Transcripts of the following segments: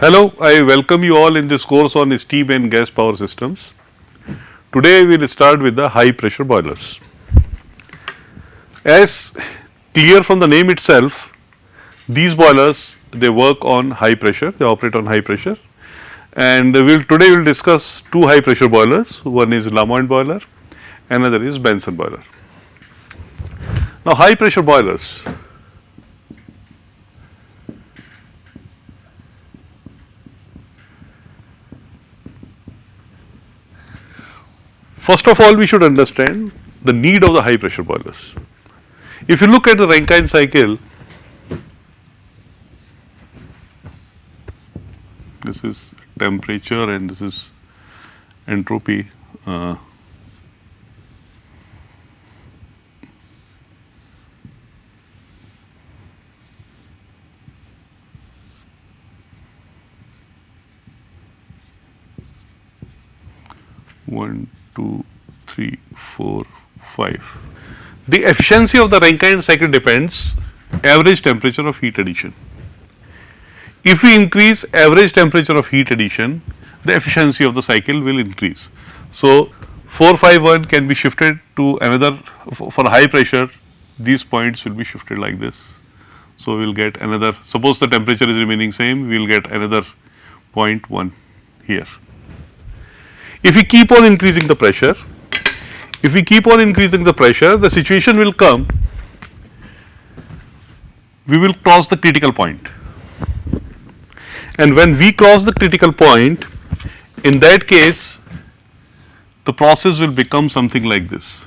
Hello, I welcome you all in this course on steam and gas power systems. Today we will start with the high pressure boilers. As clear from the name itself, these boilers they work on high pressure, they operate on high pressure, and today we will discuss two high pressure boilers. One is Lebon Boiler, another is Benson Boiler. Now high pressure boilers. First of all, we should understand the need of the high pressure boilers. If you look at the Rankine cycle, this is temperature and this is entropy. One, 2, 3, 4, 5. The efficiency of the Rankine cycle depends average temperature of heat addition. If we increase average temperature of heat addition, the efficiency of the cycle will increase. So 451 can be shifted to another for high pressure. These points will be shifted like this. So we will get another. Suppose the temperature is remaining same, we will get another 0.1 here. If we keep on increasing the pressure, the situation will come, we will cross the critical point. And when we cross the critical point, in that case, the process will become something like this.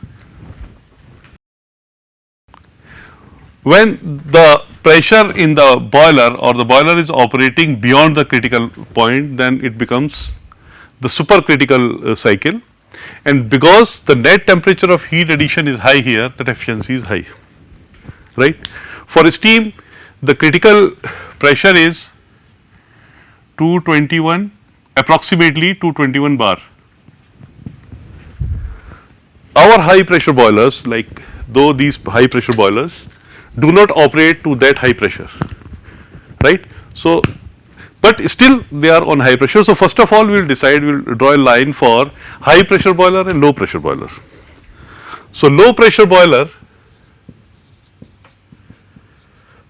When the pressure in the boiler or the boiler is operating beyond the critical point, then it becomes the supercritical cycle, and because the net temperature of heat addition is high here, that efficiency is high, right. For steam, the critical pressure is 221, approximately 221 bar. Our high pressure boilers, like though these high pressure boilers do not operate to that high pressure, right. So but still they are on high pressure. So first of all, we will decide, we will draw a line for high pressure boiler and low pressure boiler. So low pressure boiler,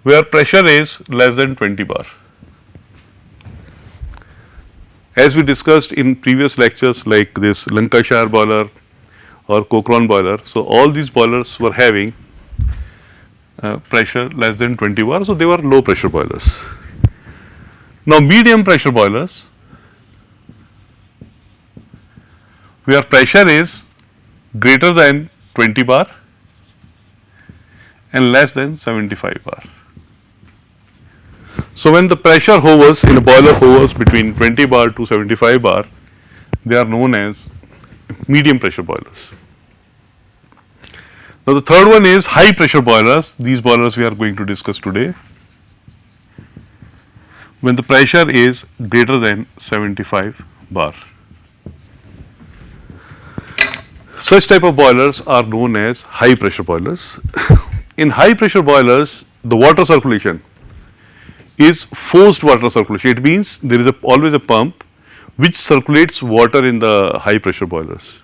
where pressure is less than 20 bar. As we discussed in previous lectures, like this Lancashire boiler or Cochrane boiler, so all these boilers were having pressure less than 20 bar, so they were low pressure boilers. Now medium pressure boilers, where pressure is greater than 20 bar and less than 75 bar. So when the pressure hovers in a boiler hovers between 20 bar to 75 bar, they are known as medium pressure boilers. Now the third one is high pressure boilers. These boilers we are going to discuss today, when the pressure is greater than 75 bar. Such type of boilers are known as high pressure boilers. In high pressure boilers, the water circulation is forced water circulation. It means there is always a pump which circulates water in the high pressure boilers.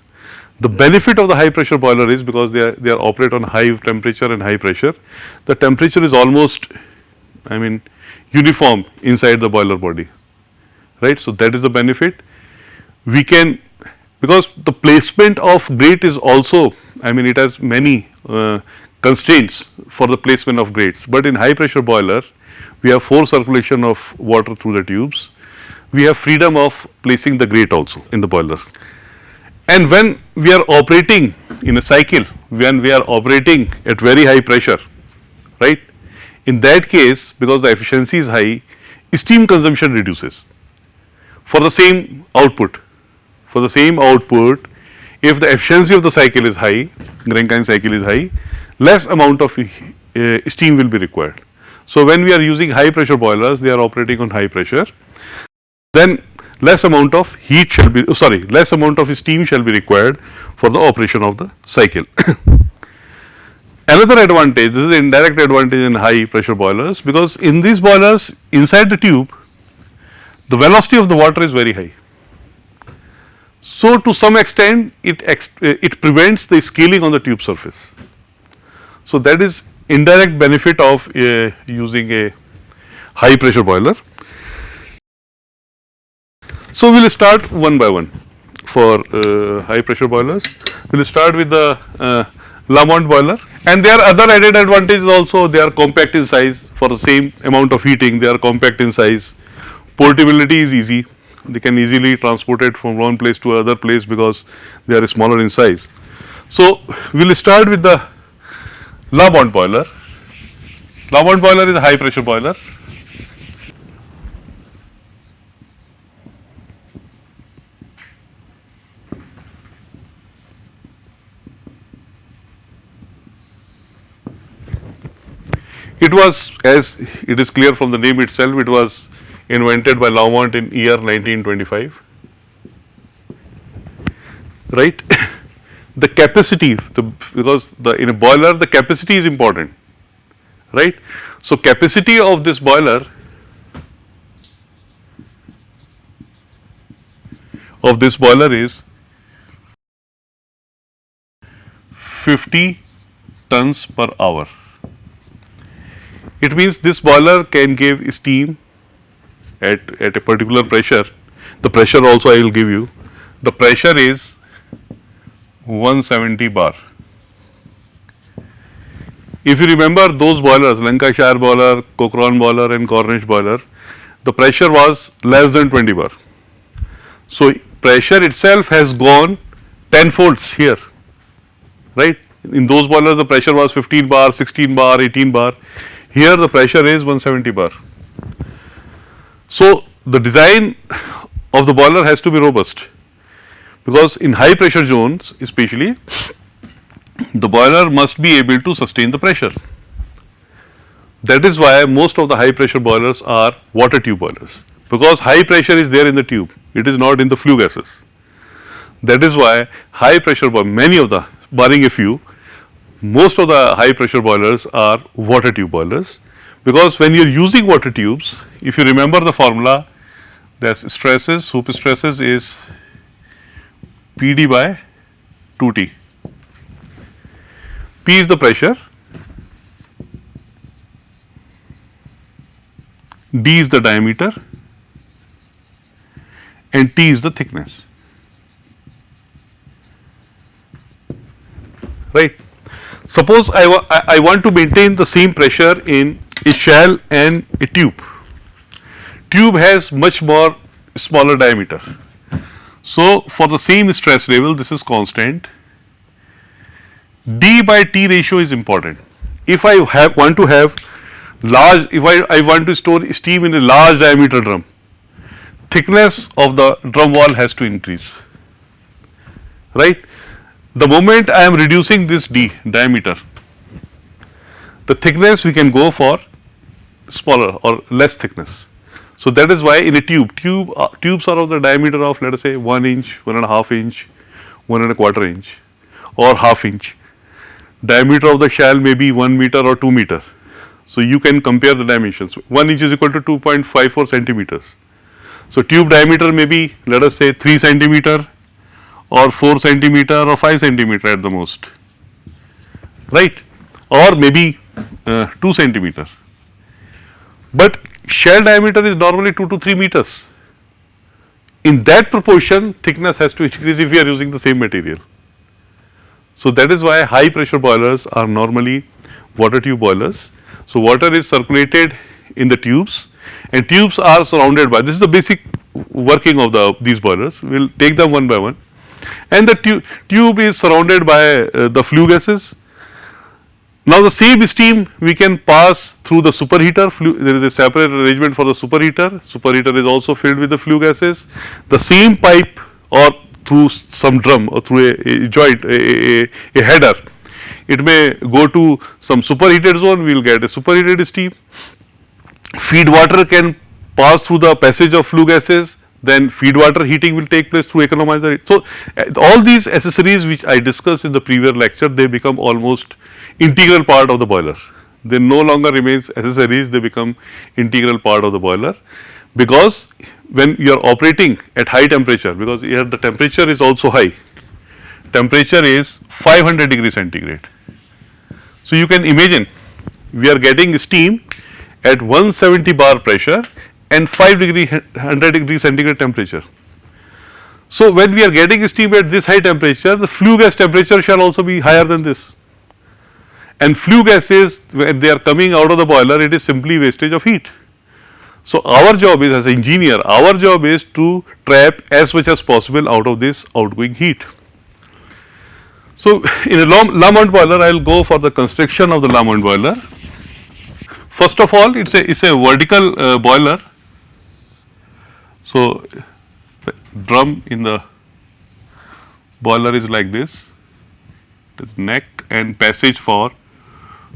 The benefit of the high pressure boiler is because they are operate on high temperature and high pressure. The temperature is almost, uniform inside the boiler body, right. So that is the benefit. We can, because the placement of grate is also, it has many constraints for the placement of grates, but in high pressure boiler, we have forced circulation of water through the tubes. We have freedom of placing the grate also in the boiler. And when we are operating in a cycle, when we are operating at very high pressure, right, in that case, because the efficiency is high, steam consumption reduces for the same output. For the same output, if the efficiency of the cycle is high, Rankine cycle is high, less amount of steam will be required. So when we are using high pressure boilers, they are operating on high pressure, then less amount of steam shall be required for the operation of the cycle. Another advantage, this is indirect advantage in high pressure boilers, because in these boilers inside the tube the velocity of the water is very high. So, to some extent it prevents the scaling on the tube surface. So, that is indirect benefit of using a high pressure boiler. So, we will start one by one for high pressure boilers. We will start with the Lebon boiler, and there are other added advantages also. They are compact in size. For the same amount of heating, they are compact in size. Portability is easy. They can easily transport it from one place to another place because they are smaller in size. So, we will start with the Lebon boiler. Lebon boiler is a high pressure boiler. It was, as it is clear from the name itself, it was invented by Lebon in year 1925, right. The capacity, because in a boiler the capacity is important, right. So, capacity of this boiler is 50 tons per hour. It means this boiler can give steam at a particular pressure. The pressure also I will give you. The pressure is 170 bar. If you remember those boilers, Lancashire boiler, Cochrane boiler and Cornish boiler, the pressure was less than 20 bar. So, pressure itself has gone 10 folds here, right. In those boilers the pressure was 15 bar, 16 bar, 18 bar. Here the pressure is 170 bar. So, the design of the boiler has to be robust, because in high pressure zones especially the boiler must be able to sustain the pressure. That is why most of the high pressure boilers are water tube boilers, because high pressure is there in the tube, it is not in the flue gases. That is why high pressure many of the, barring a few, most of the high pressure boilers are water tube boilers, because when you are using water tubes, if you remember the formula, there is stresses, hoop stresses is PD by 2T. P is the pressure, D is the diameter and T is the thickness, right. Suppose I want to maintain the same pressure in a shell and a tube. Tube has much more smaller diameter. So, for the same stress level, this is constant. D by T ratio is important. If I want to have large, if I want to store steam in a large diameter drum, thickness of the drum wall has to increase, right. The moment I am reducing this D diameter, the thickness we can go for smaller or less thickness. So, that is why in a tubes are of the diameter of, let us say, 1 inch, 1.5 inch, 1.25 inch or half inch. Diameter of the shell may be 1 meter or 2 meter. So, you can compare the dimensions. 1 inch is equal to 2.54 centimeters. So, tube diameter may be, let us say, 3 centimeter or 4 centimeter or 5 centimeter at the most, right, or maybe 2 centimeter. But shell diameter is normally 2 to 3 meters. In that proportion, thickness has to increase if we are using the same material. So, that is why high pressure boilers are normally water tube boilers. So, water is circulated in the tubes and tubes are surrounded by, this is the basic working of these boilers. We will take them one by one. And the tube is surrounded by the flue gases. Now, the same steam we can pass through the superheater, there is a separate arrangement for the superheater is also filled with the flue gases. The same pipe or through some drum or through a joint, a header, it may go to some superheated zone, we will get a superheated steam. Feed water can pass through the passage of flue gases, then feed water heating will take place through economizer. So, all these accessories which I discussed in the previous lecture, they become almost integral part of the boiler. They no longer remains accessories, they become integral part of the boiler. because when you are operating at high temperature, because here the temperature is also high, temperature is 500 degrees centigrade. So, you can imagine we are getting steam at 170 bar pressure and 100 degree centigrade temperature. So, when we are getting steam at this high temperature, the flue gas temperature shall also be higher than this, and flue gases, when they are coming out of the boiler, it is simply wastage of heat. So, our job is, as an engineer, our job is to trap as much as possible out of this outgoing heat. So, in a Lebon boiler, I will go for the construction of the Lebon boiler. First of all, it's a vertical boiler. So, the drum in the boiler is like this. It is neck and passage for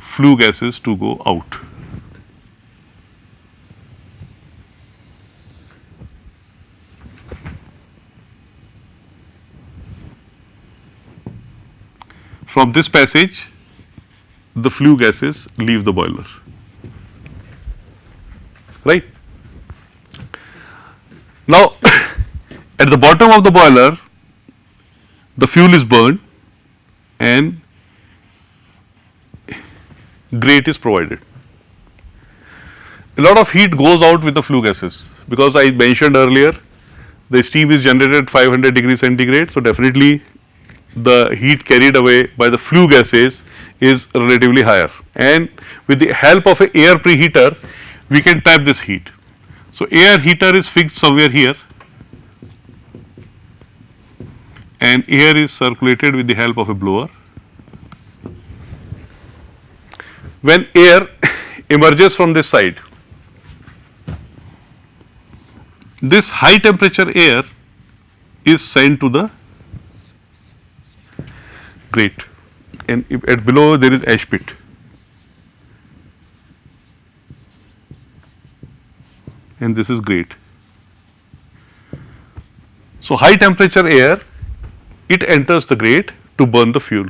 flue gases to go out. From this passage, the flue gases leave the boiler, right. Now, at the bottom of the boiler, the fuel is burned and grate is provided. A lot of heat goes out with the flue gases, because I mentioned earlier the steam is generated at 500 degrees centigrade. So, definitely the heat carried away by the flue gases is relatively higher, and with the help of an air preheater we can tap this heat. So, air heater is fixed somewhere here and air is circulated with the help of a blower. When air emerges from this side, this high temperature air is sent to the grate, and at below there is ash pit. And this is grate. So, high temperature air, it enters the grate to burn the fuel,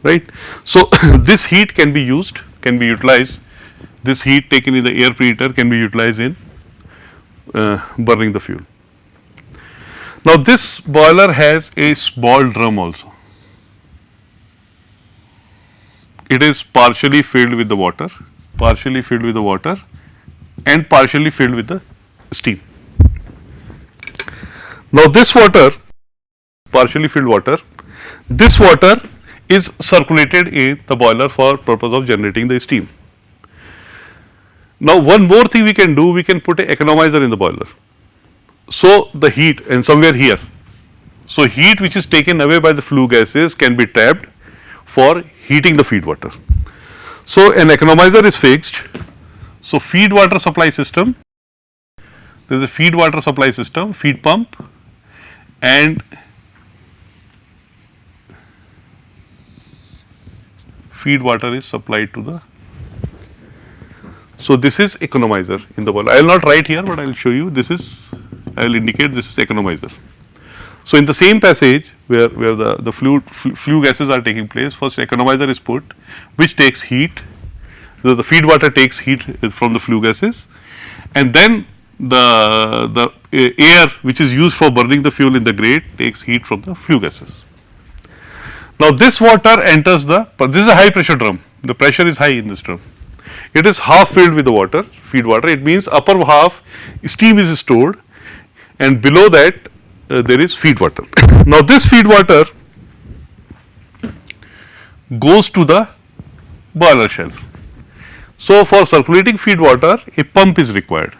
right. So, this heat can be used, can be utilized, this heat taken in the air preheater can be utilized in burning the fuel. Now, this boiler has a small drum also. It is partially filled with the water, and partially filled with the steam. Now, this water, partially filled water, this water is circulated in the boiler for purpose of generating the steam. Now, one more thing we can do, we can put an economizer in the boiler. So, the heat, and somewhere here, so heat which is taken away by the flue gases can be tapped for heating the feed water. So, an economizer is fixed. So, feed water supply system, there is a feed water supply system, feed pump, and feed water is supplied to the. So, this is economizer in the boiler. I will not write here, but I will show you. This is, I will indicate this is economizer. So, in the same passage where the flue gases are taking place, first economizer is put, which takes heat. The feed water takes heat from the flue gases, and then the air which is used for burning the fuel in the grate takes heat from the flue gases. Now, this water enters but this is a high pressure drum, the pressure is high in this drum. It is half filled with the water, feed water. It means upper half steam is stored, and below that there is feed water. Now, this feed water goes to the boiler shell. So, for circulating feed water, a pump is required.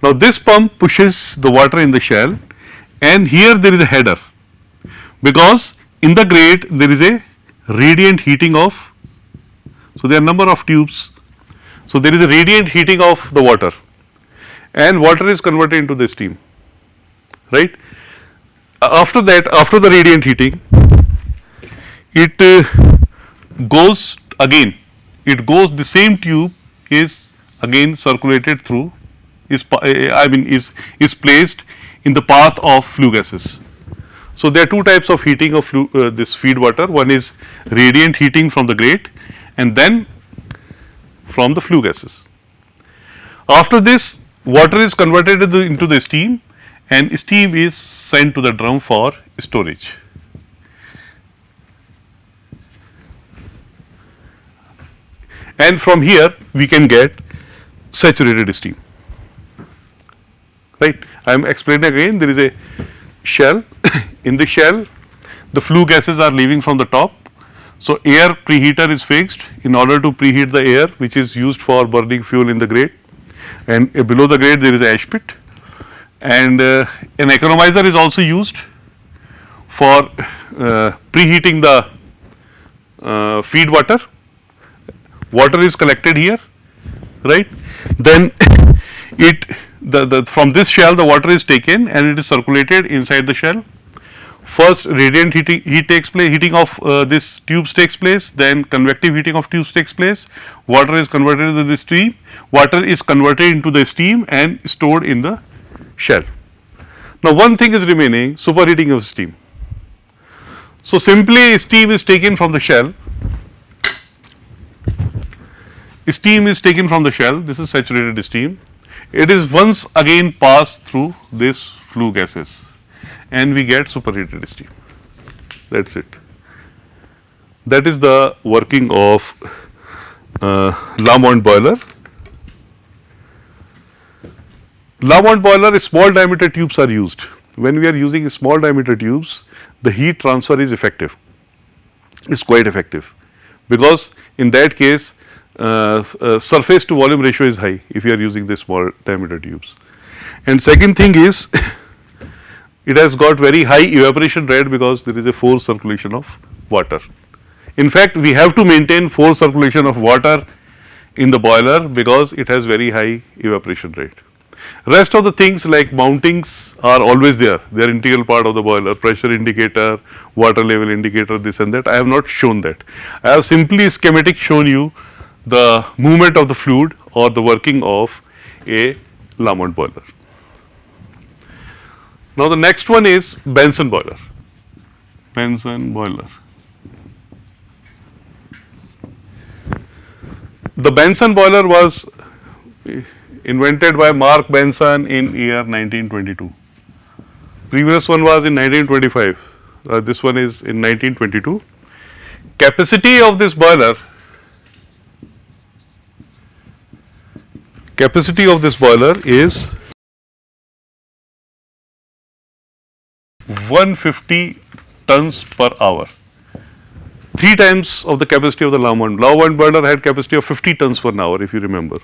Now, this pump pushes the water in the shell, and here there is a header, because in the grate there is a radiant heating of, so there are number of tubes. So, there is a radiant heating of the water, and water is converted into the steam, right. After that, after the radiant heating, it goes again, the same tube is again circulated through, is placed in the path of flue gases. So, there are two types of heating of this feed water. One is radiant heating from the grate, and then from the flue gases. After this, water is converted into the steam, and steam is sent to the drum for storage. And from here we can get saturated steam, right. I am explaining again, there is a shell. In the shell the flue gases are leaving from the top. So, air preheater is fixed in order to preheat the air which is used for burning fuel in the grate, and below the grate there is a ash pit, and an economizer is also used for preheating the feed water. Water is collected here, right. Then from this shell the water is taken and it is circulated inside the shell. First radiant heat takes place, heating of this tubes takes place, then convective heating of tubes takes place, water is converted into the steam, water is converted into the steam and stored in the shell. Now one thing is remaining, superheating of steam. So simply steam is taken from the shell, steam is taken from the shell, this is saturated steam, it is once again passed through this flue gases and we get superheated steam. That is it. That is the working of Lebon boiler. Lebon boiler, small diameter tubes are used. When we are using small diameter tubes, the heat transfer is effective. It is quite effective because in that case surface to volume ratio is high if you are using the small diameter tubes. And second thing is it has got very high evaporation rate because there is a forced circulation of water. In fact, we have to maintain forced circulation of water in the boiler because it has very high evaporation rate. Rest of the things like mountings are always there, they are integral part of the boiler, pressure indicator, water level indicator, this and that. I have not shown that. I have simply schematic shown you the movement of the fluid or the working of a Lebon boiler. Now the next one is Benson boiler. Benson boiler. The Benson boiler was invented by Mark Benson in year 1922. Previous one was in 1925. This one is in 1922. Capacity of this boiler. Capacity of this boiler is 150 tons per hour, 3 times of the capacity of the Lebon boiler had capacity of 50 tons per hour if you remember.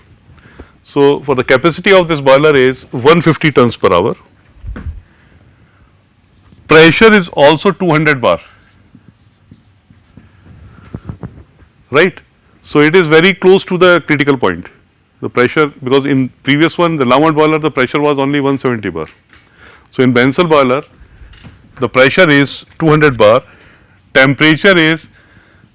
So, for the capacity of this boiler is 150 tons per hour. Pressure is also 200 bar, right. So, it is very close to the critical point, the pressure, because in previous one the Lebon boiler the pressure was only 170 bar. So, in Benson boiler the pressure is 200 bar, temperature is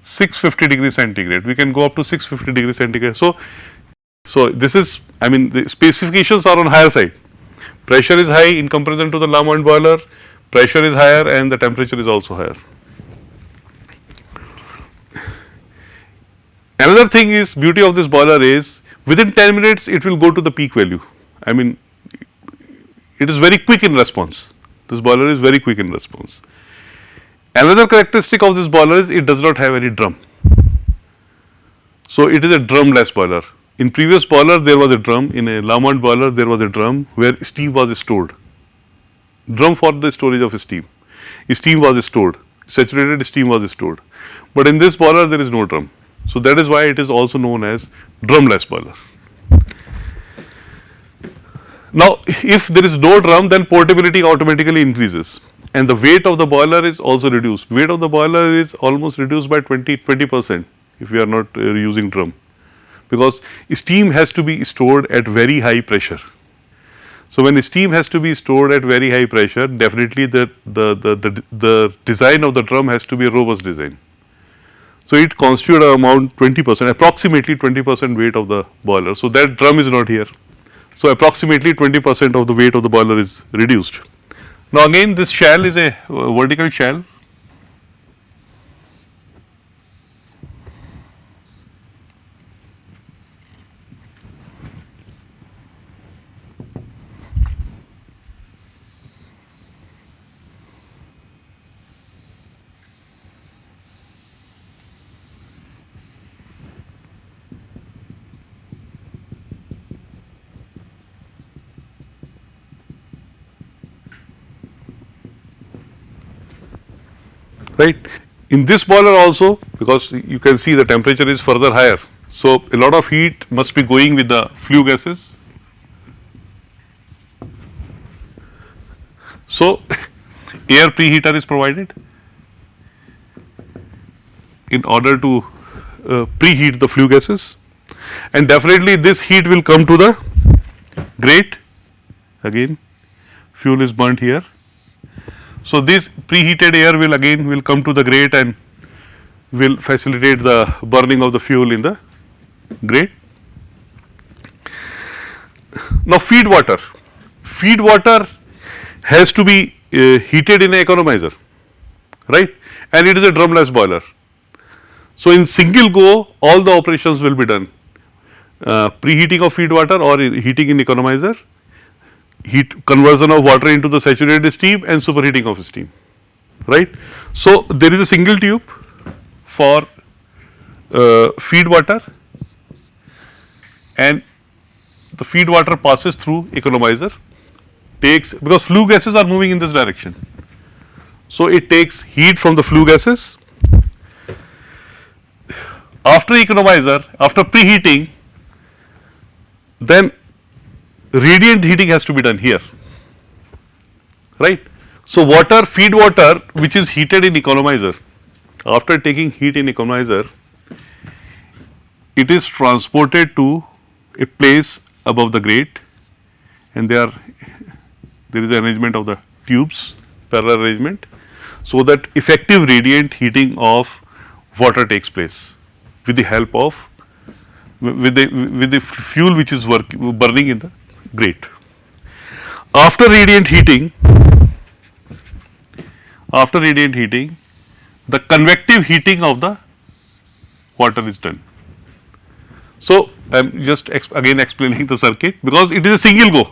650 degrees centigrade, we can go up to 650 degrees centigrade. So this is, I mean the specifications are on higher side, pressure is high in comparison to the Lebon boiler, pressure is higher and the temperature is also higher. Another thing is, beauty of this boiler is within 10 minutes it will go to the peak value, I mean it is very quick in response. This boiler is very quick in response. Another characteristic of this boiler is it does not have any drum. So, it is a drumless boiler. In previous boiler there was a drum, in a Lebon boiler there was a drum where steam was stored, drum for the storage of steam. Steam was stored, saturated steam was stored, but in this boiler there is no drum. So, that is why it is also known as drumless boiler. Now, if there is no drum, then portability automatically increases and the weight of the boiler is also reduced. Weight of the boiler is almost reduced by 20% if we are not using drum, because steam has to be stored at very high pressure. So, when steam has to be stored at very high pressure, definitely the design of the drum has to be a robust design. So, it constitutes around 20%, approximately 20% weight of the boiler. So, that drum is not here. So, approximately 20% of the weight of the boiler is reduced. Now, again this shell is a vertical shell. right. In this boiler also, because you can see the temperature is further higher, so a lot of heat must be going with the flue gases. So air preheater is provided in order to preheat the flue gases, and definitely this heat will come to the grate. Again fuel is burnt here, so this preheated air will come to the grate and will facilitate the burning of the fuel in the grate. Now feed water has to be heated in an economizer, right, and it is a drumless boiler. So in single go all the operations will be done, preheating of feed water or heating in economizer, heat conversion of water into the saturated steam and superheating of steam, right. So there is a single tube for feed water, and the feed water passes through economizer, takes, because flue gases are moving in this direction, so it takes heat from the flue gases. After economizer, after preheating, then radiant heating has to be done here, right. So water, feed water which is heated in economizer, after taking heat in economizer, it is transported to a place above the grate, and there is an arrangement of the tubes, parallel arrangement, so that effective radiant heating of water takes place with the help of with the fuel which is burning in the grate. After radiant heating, the convective heating of the water is done. So I am just again explaining the circuit, because it is a single go,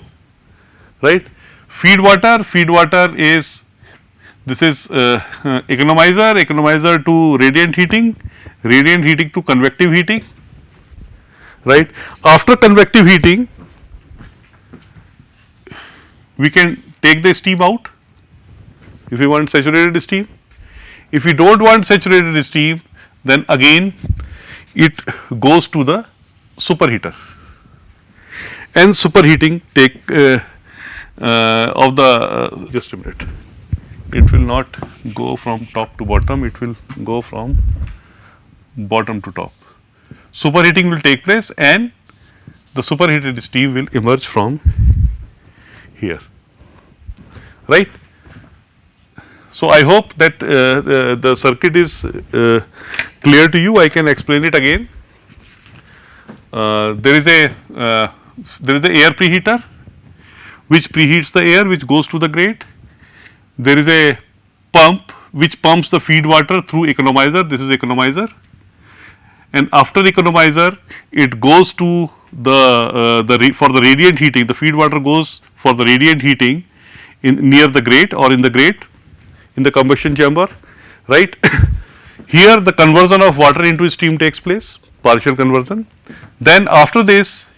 right. Feed water is, this is economizer to radiant heating to convective heating, right. After convective heating, we can take the steam out if we want saturated steam. If we do not want saturated steam, then again it goes to the superheater, and superheating take of the just a minute, it will not go from top to bottom, it will go from bottom to top. Superheating will take place and the superheated steam will emerge from here, right. So I hope that the circuit is clear to you. I can explain it again. There is a air preheater which preheats the air which goes to the grate. There is a pump which pumps the feed water through economizer. This is economizer, and after economizer it goes to for the radiant heating. The feed water goes for the radiant heating near the grate or in the grate in the combustion chamber, right. Here the conversion of water into steam takes place, partial conversion. Then after this,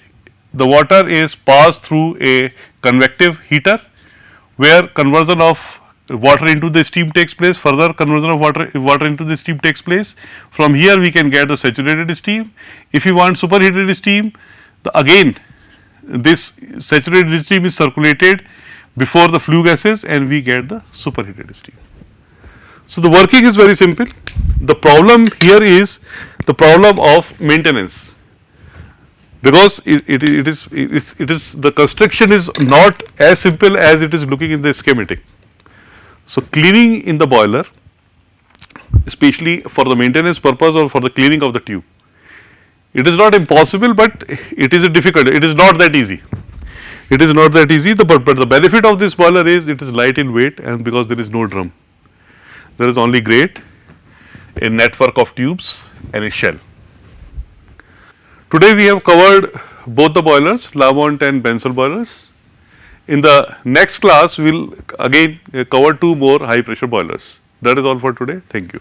the water is passed through a convective heater where conversion of water into the steam takes place, further conversion of water into the steam takes place. From here we can get the saturated steam. If you want superheated steam, again this saturated steam is circulated before the flue gases and we get the superheated steam. So the working is very simple. The problem here is the problem of maintenance, because it is the construction is not as simple as it is looking in the schematic. So cleaning in the boiler, especially for the maintenance purpose or for the cleaning of the tube, it is not impossible, but it is difficult. It is not that easy. It is not that easy. But the benefit of this boiler is it is light in weight, and because there is no drum, there is only grate, a network of tubes and a shell. Today we have covered both the boilers, Lebon and Benson boilers. In the next class we will again cover two more high pressure boilers. That is all for today. Thank you.